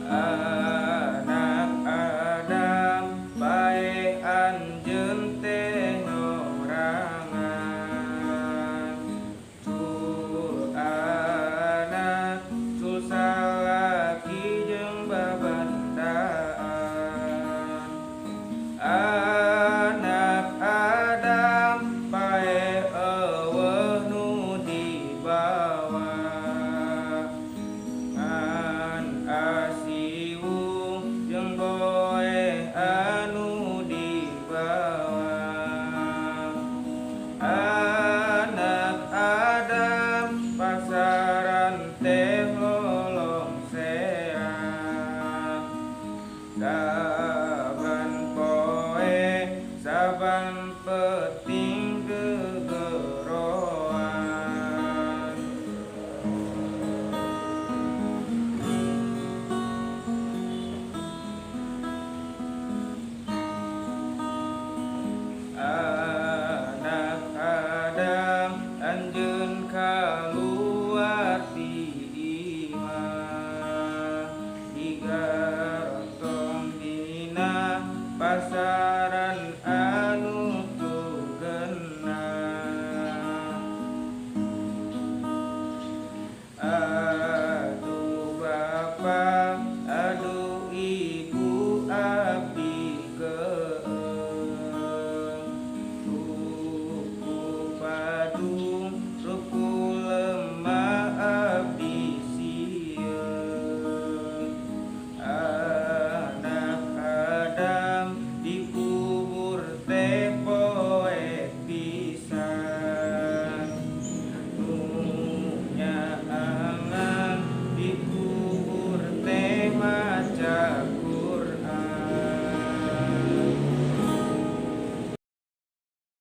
Anak Adam bae anjeun teh norangan sul anak sul salaki jeung babandaan. Anak Adam bae eueuh nu dibawa ngan asiwung jeung boe anu dibawa. Anak Adam pasaran teh lolong seang saban poe saban peting gegeroan. Anak Adam anjeun kaluar ti imah digarotong dina pasar